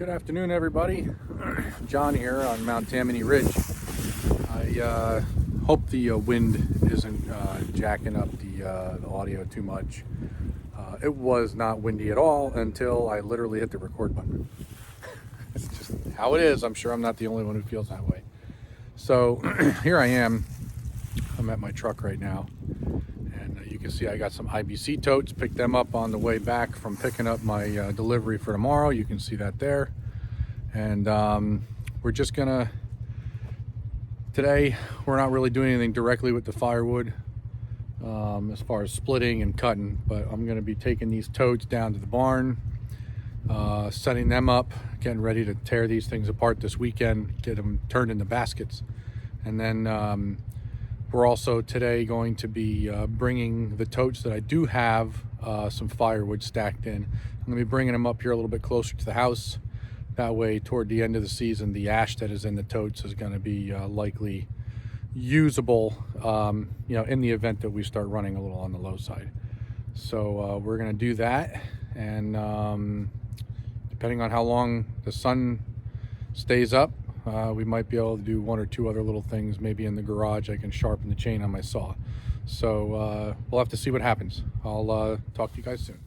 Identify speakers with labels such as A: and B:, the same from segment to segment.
A: Good afternoon, everybody. John here on Mount Tammany Ridge. I hope the wind isn't jacking up the audio too much. It was not windy at all until I literally hit the record button. It's just how it is. I'm sure I'm not the only one who feels that way. So here I am. I'm at my truck right now. And you can see I got some IBC totes, picked them up on the way back from picking up my delivery for tomorrow. You can see that there. And we're just gonna, today we're not really doing anything directly with the firewood as far as splitting and cutting, but I'm gonna be taking these totes down to the barn, setting them up, getting ready to tear these things apart this weekend, get them turned into baskets. And then we're also today going to be bringing the totes that I do have some firewood stacked in. I'm going to be bringing them up here a little bit closer to the house. That way, toward the end of the season, the ash that is in the totes is going to be likely usable, in the event that we start running a little on the low side. So we're going to do that, and depending on how long the sun stays up, we might be able to do one or two other little things. Maybe in the garage I can sharpen the chain on my saw. So we'll have to see what happens. I'll talk to you guys soon.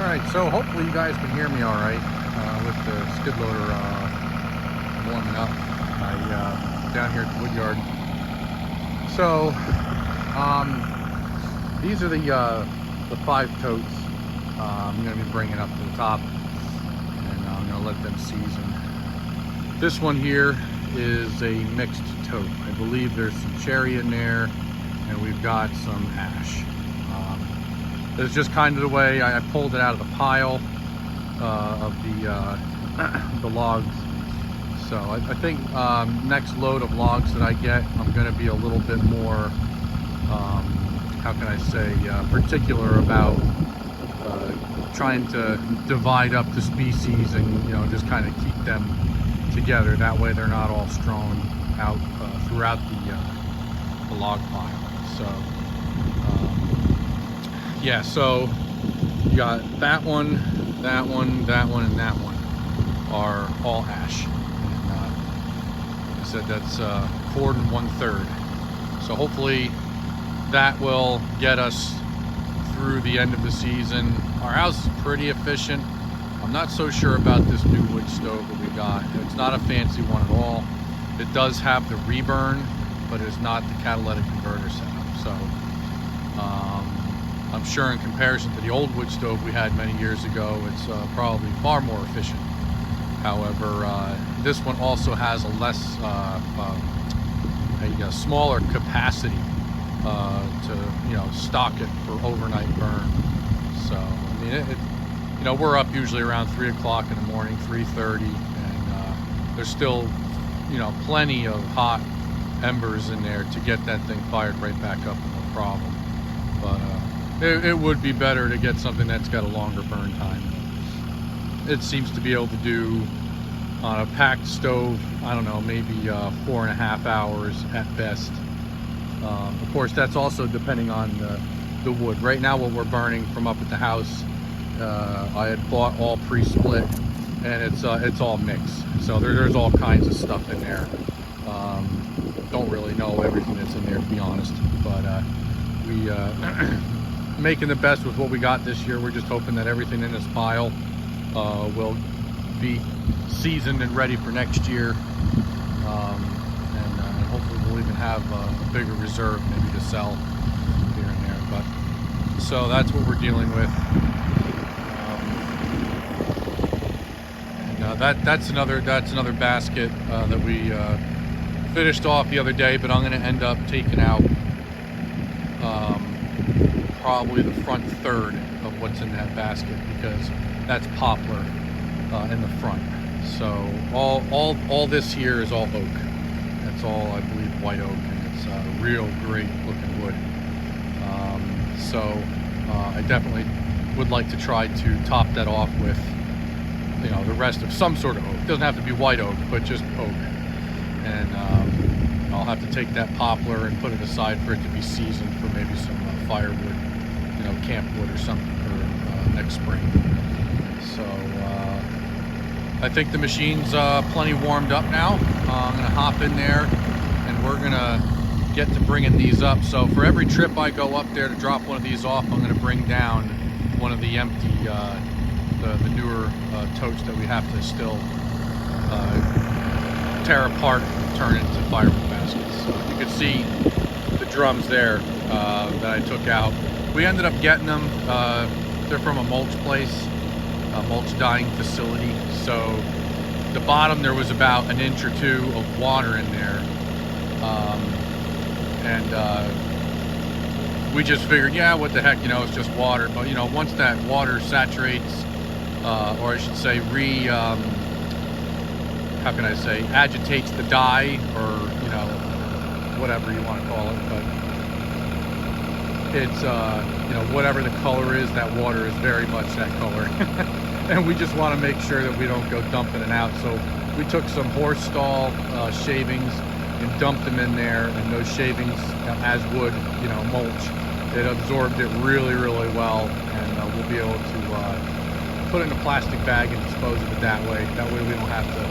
A: Alright, so hopefully you guys can hear me alright with the skid loader warming up down here at the wood yard. So these are the 5 totes I'm going to be bringing up to the top, and I'm going to let them season. This one here is a mixed tote. I believe there's some cherry in there, and we've got some ash. It's just kind of the way I pulled it out of the pile of the logs. So I think next load of logs that I get, I'm going to be a little bit more, how can I say, particular about trying to divide up the species and just kind of keep them together. That way they're not all strewn out throughout the log pile. So. Yeah, so you got that one, that one, that one, and that one are all ash. And like I said, that's 4 1/3. So hopefully that will get us through the end of the season. Our house is pretty efficient. I'm not so sure about this new wood stove that we got. It's not a fancy one at all. It does have the reburn, but it's not the catalytic converter setup. So I'm sure in comparison to the old wood stove we had many years ago, it's probably far more efficient. However, this one also has a less, a smaller capacity to, stock it for overnight burn. So, I mean, we're up usually around 3 o'clock in the morning, 3:30, and there's still, plenty of hot embers in there to get that thing fired right back up, no problem. But it would be better to get something that's got a longer burn time. It seems to be able to do on a packed stove, I don't know, maybe 4.5 hours at best. Of course, that's also depending on the wood. Right now, what we're burning from up at the house, I had bought all pre-split, and it's all mixed. So there's all kinds of stuff in there. Don't really know everything that's in there, to be honest. But we making the best with what we got this year. We're just hoping that everything in this pile will be seasoned and ready for next year, and hopefully we'll even have a bigger reserve maybe to sell here and there. But so that's what we're dealing with, and that's another basket that we finished off the other day, but I'm going to end up taking out probably the front third of what's in that basket, because that's poplar in the front. So all this here is all oak. That's all, I believe, white oak, and it's a real great looking wood. So I definitely would like to try to top that off with, the rest of some sort of oak. It doesn't have to be white oak, but just oak. And I'll have to take that poplar and put it aside for it to be seasoned for maybe some firewood, camp wood or something for next spring. So I think the machine's plenty warmed up now. I'm gonna hop in there and we're gonna get to bringing these up. So for every trip I go up there to drop one of these off, I'm gonna bring down one of the empty, the newer totes that we have to still tear apart and turn into firewood baskets. So you can see the drums there that I took out. We ended up getting them. They're from a mulch place, a mulch dyeing facility. So the bottom, there was about an inch or two of water in there, and we just figured, yeah, what the heck, it's just water. But once that water saturates, or I should say how can I say, agitates the dye, or whatever you want to call it, but it's whatever the color is, that water is very much that color. And we just want to make sure that we don't go dumping it out. So we took some horse stall shavings and dumped them in there, and those shavings, as would mulch, it absorbed it really, really well, and we'll be able to put it in a plastic bag and dispose of it that way. That way we don't have to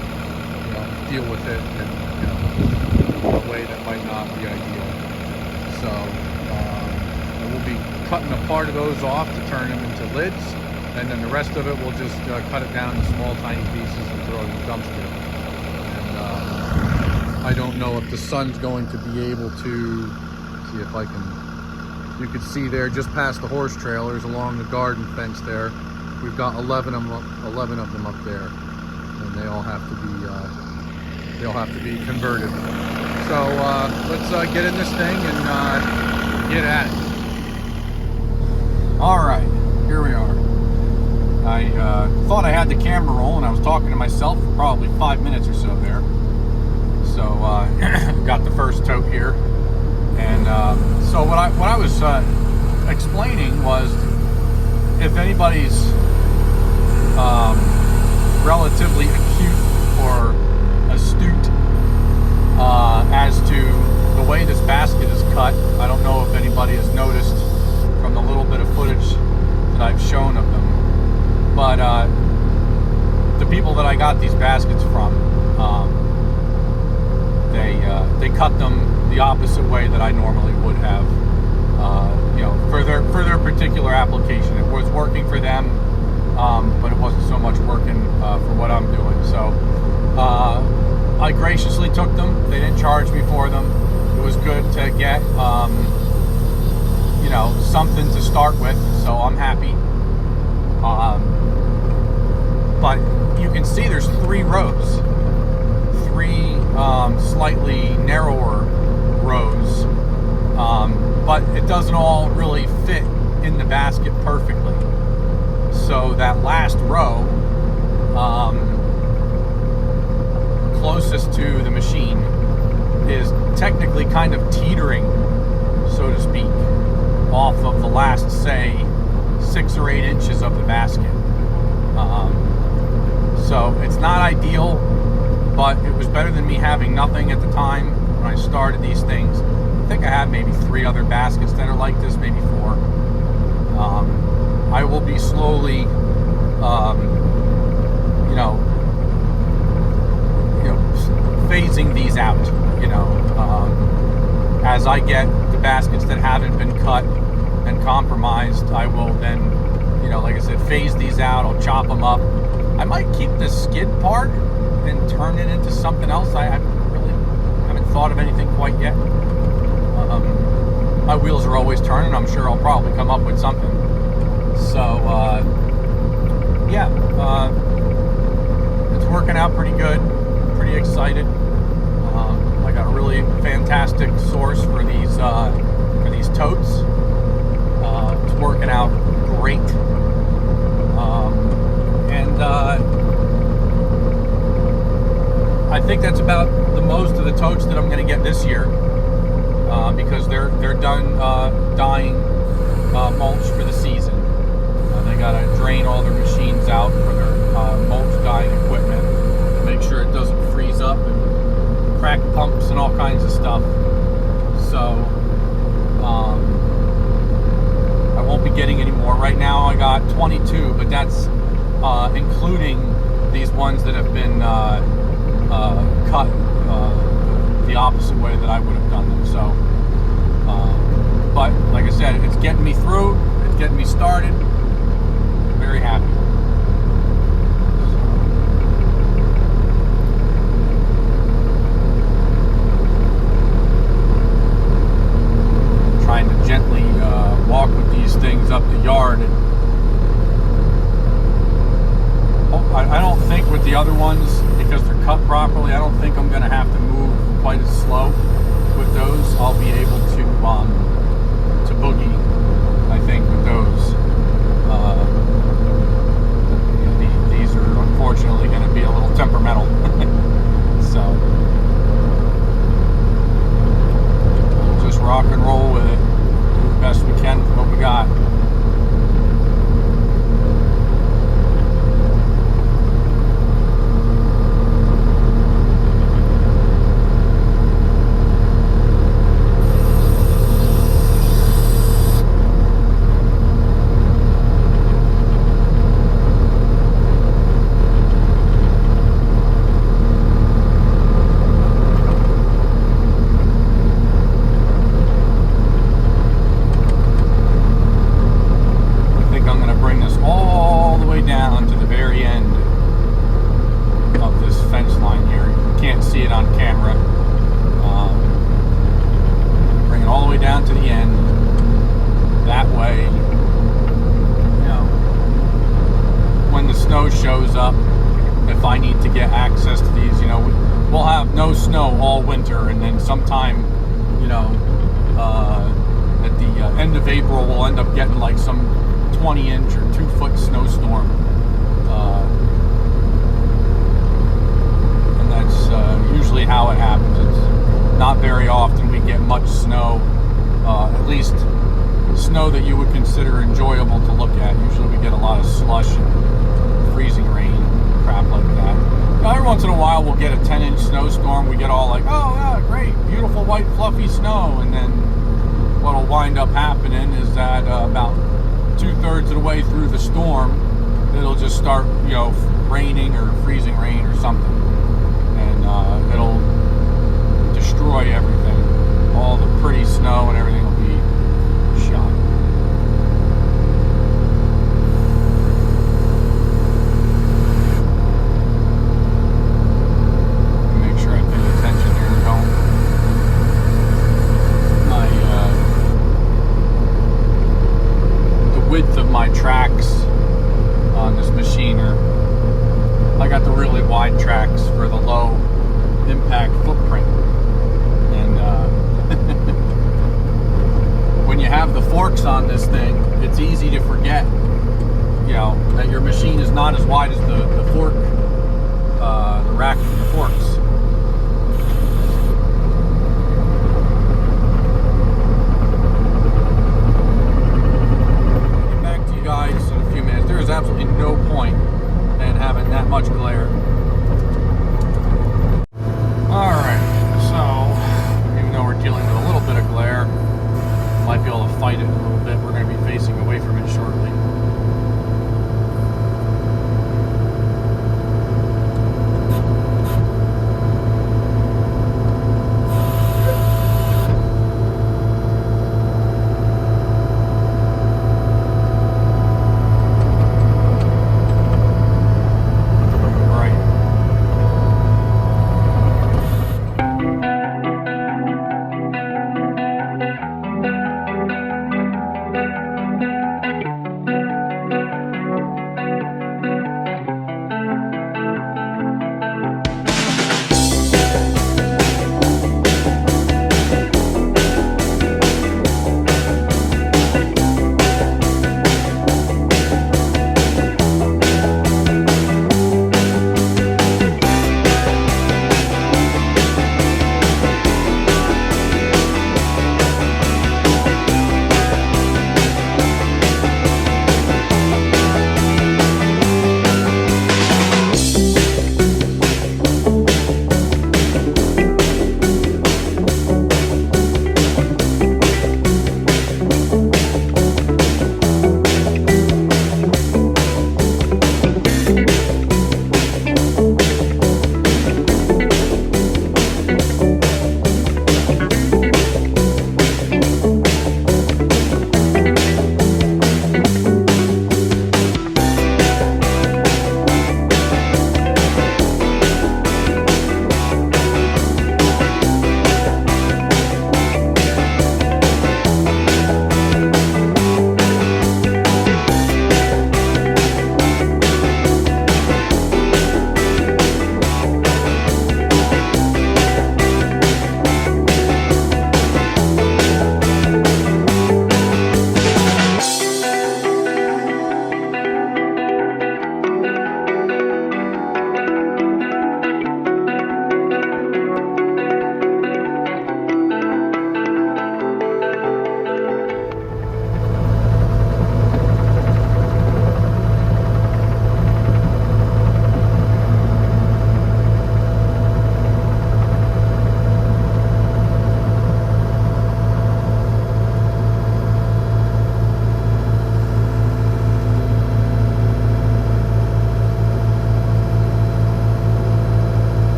A: deal with it in a way that might not be ideal. So we'll be cutting a part of those off to turn them into lids, and then the rest of it we'll just cut it down into small tiny pieces and throw it in the dumpster. And I don't know if the sun's going to be able to see if I can. You can see there just past the horse trailers along the garden fence there, we've got 11 of them up there, and they all have to be converted. So let's get in this thing and get at it. All right, here we are. I thought I had the camera rolling. I was talking to myself for probably 5 minutes or so there. So got the first tote here, and so what I was explaining was, if anybody's relatively acute or astute as to the way this basket is cut, I don't know if anybody has noticed from the little bit of footage that I've shown of them, but the people that I got these baskets from, they cut them the opposite way that I normally would have, for their particular application. It was working for them, but it wasn't so much working for what I'm doing. So I graciously took them. They didn't charge me for them. It was good to get, you know, something to start with, so I'm happy. But you can see there's 3 rows, 3 slightly narrower rows, but it doesn't all really fit in the basket perfectly. So that last row, closest to the machine, is technically kind of teetering, so to speak, off of the last, say, 6 or 8 inches of the basket. So it's not ideal, but it was better than me having nothing at the time when I started these things. I think I have maybe 3 other baskets that are like this, maybe 4. I will be slowly, phasing these out, as I get the baskets that haven't been cut and compromised. I will then, like I said, phase these out. I'll chop them up. I might keep the skid part and turn it into something else. I really haven't thought of anything quite yet. My wheels are always turning. I'm sure I'll probably come up with something. So, it's working out pretty good. Pretty excited. I got a really fantastic source for these totes. It's working out great. I think that's about the most of the totes that I'm going to get this year, because they're done dyeing mulch for the season. They got to drain all their machines out for their mulch dyeing equipment, make sure it doesn't freeze up and crack pumps and all kinds of stuff. So I won't be getting any more. Right now I got 22, but that's including these ones that have been cut the opposite way that I would have done them. So, but like I said, it's getting me through. It's getting me started. Very happy. Trying to gently walk with these things up the yard. I don't think with the other ones, because they're cut properly, I don't think I'm going to have to move quite as slow with those. I'll be able to boogie, I think, with those. These are unfortunately going to be a little temperamental. So we'll just rock and roll with it, do the best we can with what we got. Shows up, if I need to get access to these, we'll have no snow all winter, and then sometime, at the end of April, we'll end up getting like some 20-inch or 2-foot snowstorm, and that's usually how it happens. It's not very often we get much snow, at least snow that you would consider enjoyable to look at. Usually we get a lot of slush and freezing rain, crap like that. Every once in a while we'll get a 10-inch snowstorm. We get all like, oh yeah, great, beautiful white fluffy snow, and then what'll wind up happening is that about 2/3 of the way through the storm, it'll just start, raining or freezing rain or something, and it'll destroy everything. All the pretty snow and everything will be shot. tracks on this machine I got the really wide tracks for the low impact footprint. And when you have the forks on this thing, it's easy to forget, you know, that your machine is not as wide as the fork, the rack for the forks. Get back to you guys in a few minutes. There is absolutely no point in having that much glare. Alright, so even though we're dealing with a little bit of glare, might be able to fight it a little bit. We're going to be facing away from it shortly.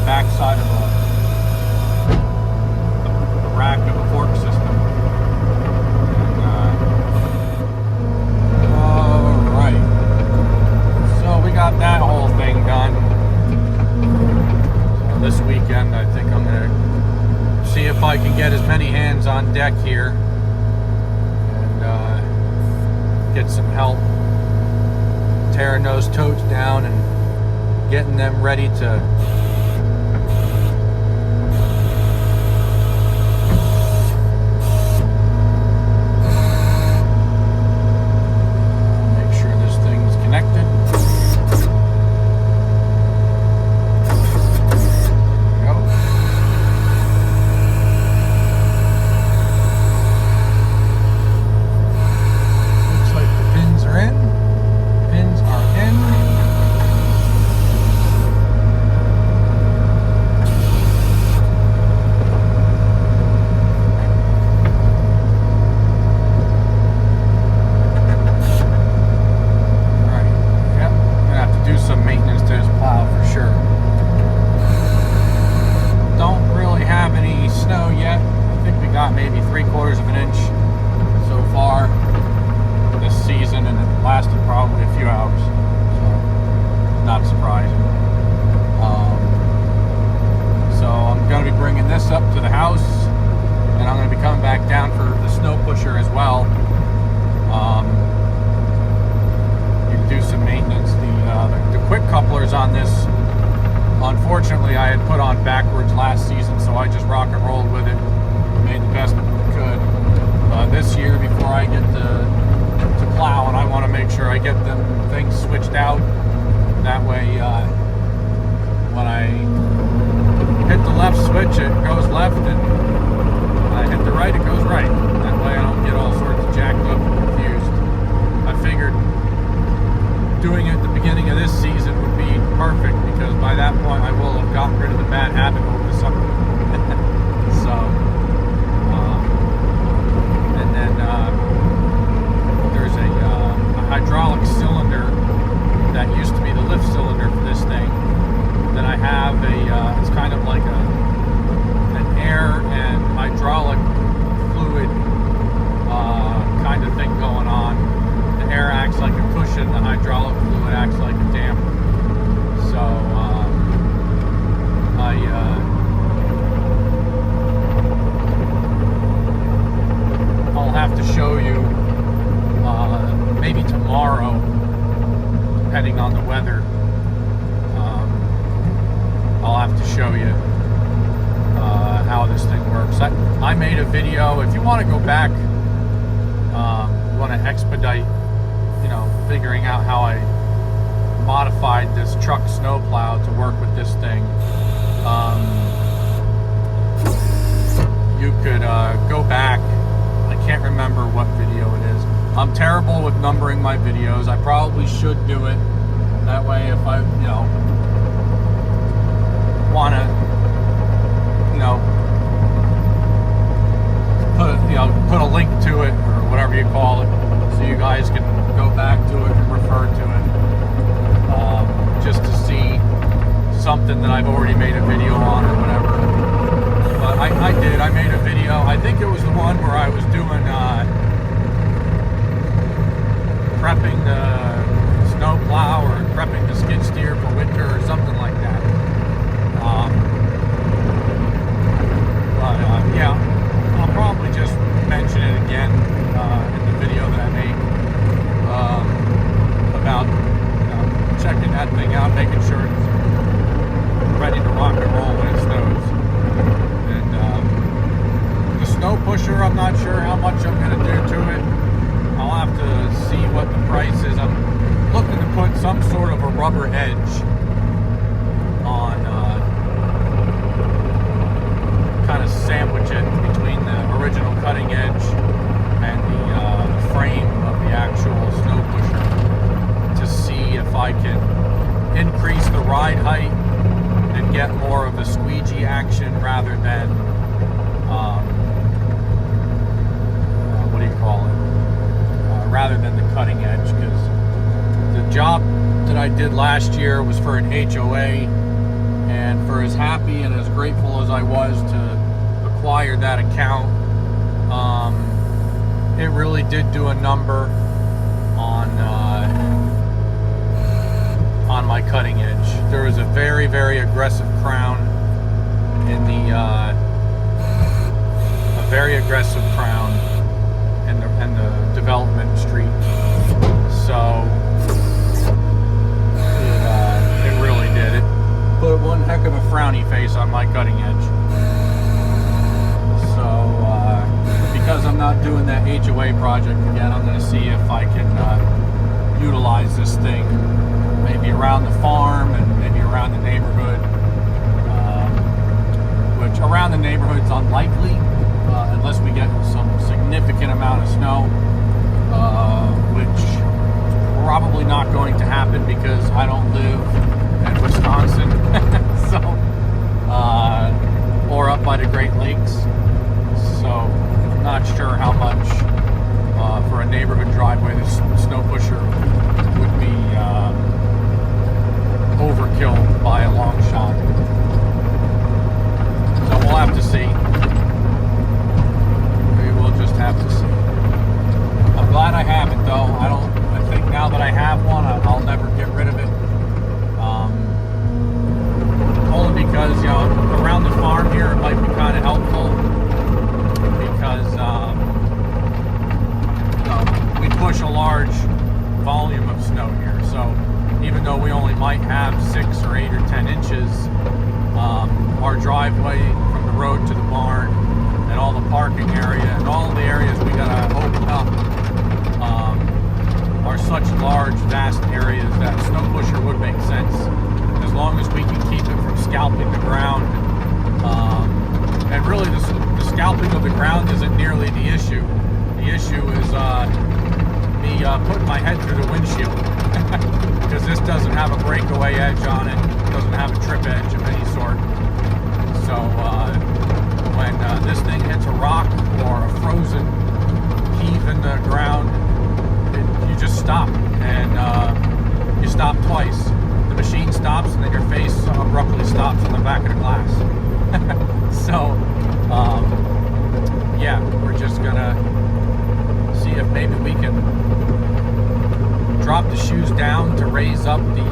A: backside of the rack of a fork system. And, alright. So we got that whole thing done. So this weekend I think I'm going to see if I can get as many hands on deck here and get some help tearing those totes down and getting them ready to unfortunately I had put on backwards last season, so I just rock and rolled with it, made the best I could. This year, before I get to plowing, I want to make sure I get them things switched out. That way, when I hit the left switch, it goes left, and when I hit the right, it goes right. That way I don't get all sorts of jacked up and confused. I figured doing it at the beginning of this season would be perfect, because by that point I will have gotten rid of the bad habit over the summer. So, and then there's a hydraulic cylinder that used to be the lift cylinder for this thing. Then I have it's kind of like an air and hydraulic fluid kind of thing going on. The air acts like a cushion, the hydraulic fluid acts like a damper. So I'll have to show you maybe tomorrow, depending on the weather. I'll have to show you how this thing works. I made a video. If you want to go back, want to expedite, figuring out how I modified this truck snowplow to work with this thing, you could go back. I can't remember what video it is. I'm terrible with numbering my videos. I probably should do it. That way, if I, want to, put a link to it, or whatever you call it, so you guys can go back to it and refer to it, just to see something that I've already made a video on or whatever. But I did. I made a video. I think it was the one where I was doing prepping the snowplow, or prepping the skid steer for winter, or something like that. Yeah, I'll probably just mention it again in the video that I made about checking that thing out, making sure it's ready to rock and roll when it snows. And the snow pusher, I'm not sure how much I'm going to do to it. I'll have to see what the price is. I'm looking to put some sort of a rubber edge on, kind of sandwich it between the original cutting edge and the frame of the actual snow pusher, to see if I can increase the ride height and get more of the squeegee action rather than what do you call it? Rather than the cutting edge, because the job that I did last year was for an HOA, and for as happy and as grateful as I was to acquire that account, it really did do a number on my cutting edge. There was a very, very aggressive crown in the development street. So it really did. It put one heck of a frowny face on my cutting edge. So because I'm not doing that HOA project again, I'm going to see if I can utilize this thing maybe around the farm and maybe around the neighborhood, which around the neighborhood's unlikely unless we get some significant amount of snow, which is probably not going to happen because I don't live in Wisconsin. So or up by the Great Lakes, so I'm not sure how much for a neighborhood driveway the snow pusher would be overkill by a long shot. So we'll have to see. We will just have to see. I'm glad I have it though. I think now that I have one, I'll never get rid of it. Only because, around the farm here it might be kind of helpful, because we push a large volume of snow here. So even though we only might have 6 or 8 or 10 inches, our driveway from the road to the barn, and all the parking area, and all the areas we gotta open up are such large, vast areas that snow pusher would make sense, as long as we can keep it from scalping the ground. And really, the scalping of the ground isn't nearly the issue. The issue is me putting my head through the windshield, because this doesn't have a breakaway edge on it. It doesn't have a trip edge of any sort. So when this thing hits a rock or a frozen heave in the ground, you just stop, and you stop twice. The machine stops, and then your face abruptly stops on the back of the glass. So yeah, we're just gonna see if maybe we can drop the shoes down to raise up the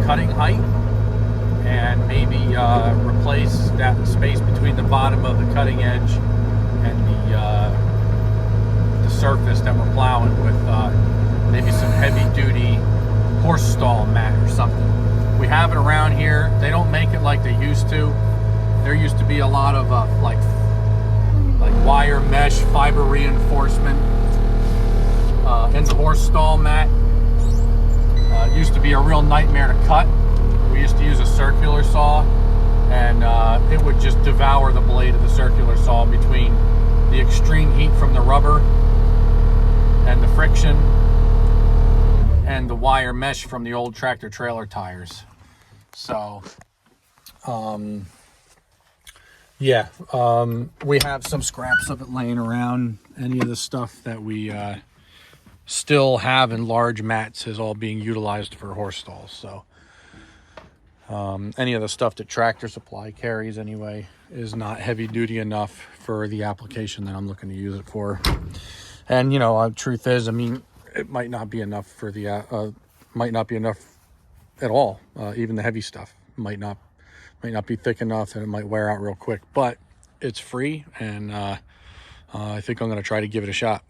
A: cutting height, and maybe replace that space between the bottom of the cutting edge and the surface that we're plowing with maybe some heavy-duty horse stall mat or something. We have it around here. They don't make it like they used to. There used to be a lot of like wire mesh fiber reinforcement in the horse stall mat. It used to be a real nightmare to cut. We used to use a circular saw, and it would just devour the blade of the circular saw between the extreme heat from the rubber and the friction and the wire mesh from the old tractor trailer tires. So yeah, we have some scraps of it laying around. Any of the stuff that we still have in large mats is all being utilized for horse stalls. So any of the stuff that Tractor Supply carries anyway is not heavy duty enough for the application that I'm looking to use it for. And you know, truth is, I mean, it might not be enough for the might not be enough at all. Even the heavy stuff might not be thick enough, and it might wear out real quick. But it's free, and I think I'm going to try to give it a shot.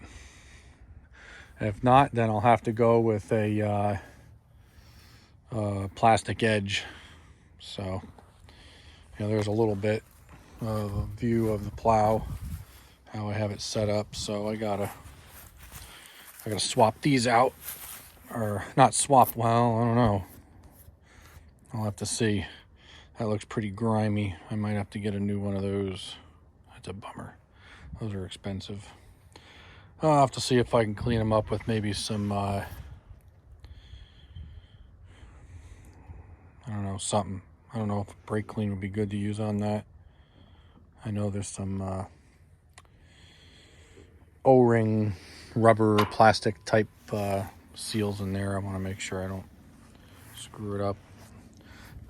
A: If not, then I'll have to go with a plastic edge. So, you know, there's a little bit of a view of the plow, how I have it set up. So I gotta swap these out, or not swap. Well, I don't know. I'll have to see. That looks pretty grimy. I might have to get a new one of those. That's a bummer. Those are expensive. I'll have to see if I can clean them up with maybe some, I don't know, something. I don't know if brake clean would be good to use on that. I know there's some O-ring, rubber, plastic type seals in there. I want to make sure I don't screw it up.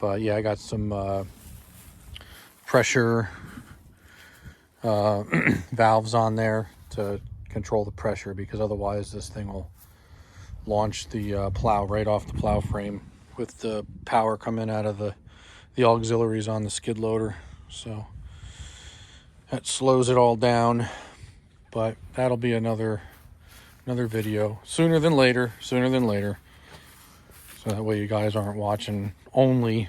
A: But yeah, I got some pressure valves on there to control the pressure, because otherwise this thing will launch the plow right off the plow frame with the power coming out of the auxiliaries on the skid loader. So that slows it all down, but that'll be another video sooner than later, so that way you guys aren't watching only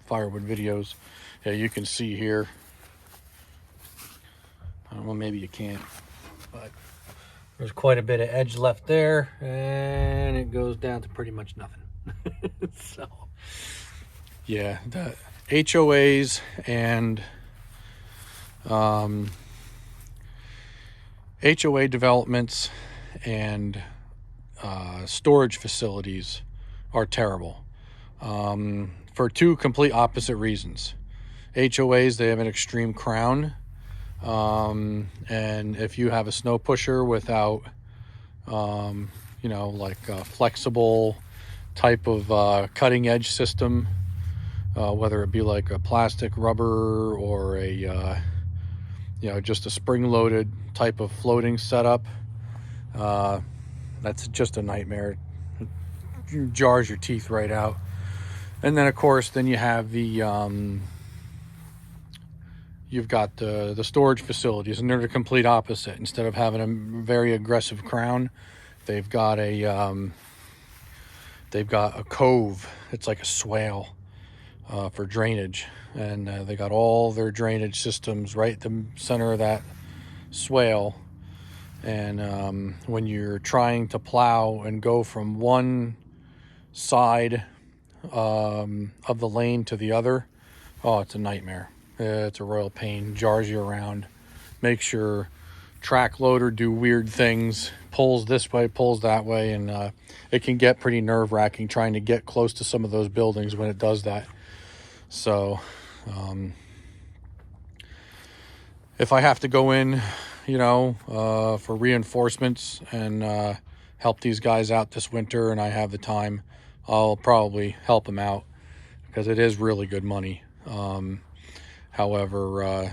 A: firewood videos. Yeah, you can see here, well, maybe you can't, but there's quite a bit of edge left there, and it goes down to pretty much nothing. So yeah, the HOAs and HOA developments and storage facilities are terrible, for two complete opposite reasons. HOAs, they have an extreme crown, and if you have a snow pusher without you know, like a flexible type of cutting edge system, whether it be like a plastic, rubber, or a you know, just a spring-loaded type of floating setup, that's just a nightmare. It jars your teeth right out. And then of course, then you have the you've got the storage facilities, and they're the complete opposite. Instead of having a very aggressive crown, they've got a they've got a cove. It's like a swale for drainage, and they got all their drainage systems right at the center of that swale. And when you're trying to plow and go from one side of the lane to the other, oh, it's a nightmare. It's a royal pain. Jars you around. Makes your track loader do weird things. Pulls this way, pulls that way, and it can get pretty nerve-wracking trying to get close to some of those buildings when it does that. So if I have to go in, for reinforcements and help these guys out this winter and I have the time, I'll probably help them out because it is really good money. However,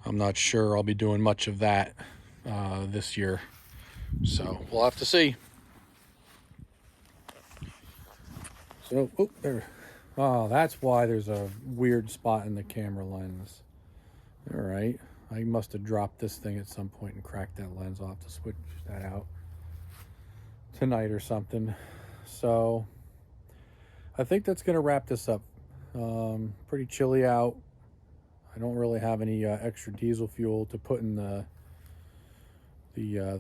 A: I'm not sure I'll be doing much of that this year. So we'll have to see. So, there. Oh, that's why there's a weird spot in the camera lens. All right. I must have dropped this thing at some point and cracked that lens. I'll have to switch that out tonight or something. So I think that's going to wrap this up. Pretty chilly out. I don't really have any extra diesel fuel to put in the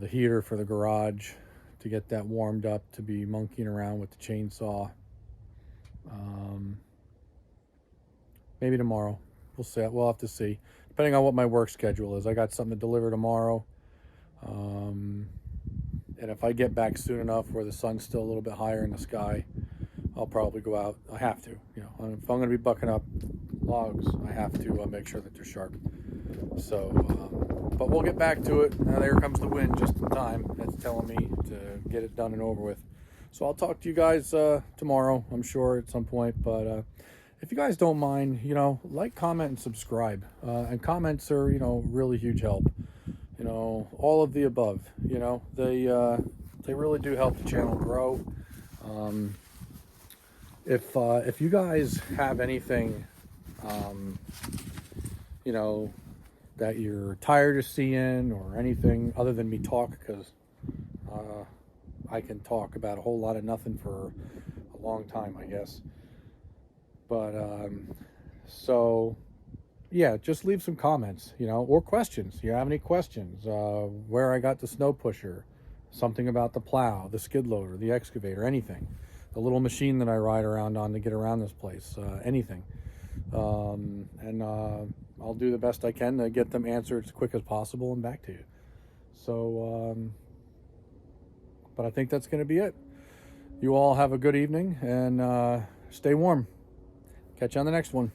A: heater for the garage to get that warmed up to be monkeying around with the chainsaw. Maybe tomorrow. We'll see. We'll have to see, depending on what my work schedule is. I got something to deliver tomorrow, and if I get back soon enough where the sun's still a little bit higher in the sky, I'll probably go out. I have to, if I'm going to be bucking up logs, I have to make sure that they're sharp. So, but we'll get back to it. Now there comes the wind just in time. That's telling me to get it done and over with. So I'll talk to you guys tomorrow, I'm sure, at some point. But if you guys don't mind, like, comment, and subscribe. And comments are, really huge help. All of the above. They really do help the channel grow. If you guys have anything, that you're tired of seeing, or anything other than me talk, because I can talk about a whole lot of nothing for a long time, I guess. But so yeah, just leave some comments, or questions. You have any questions? Where I got the snow pusher, something about the plow, the skid loader, the excavator, anything. The little machine that I ride around on to get around this place, anything. And I'll do the best I can to get them answered as quick as possible and back to you. So, but I think that's going to be it. You all have a good evening and stay warm. Catch you on the next one.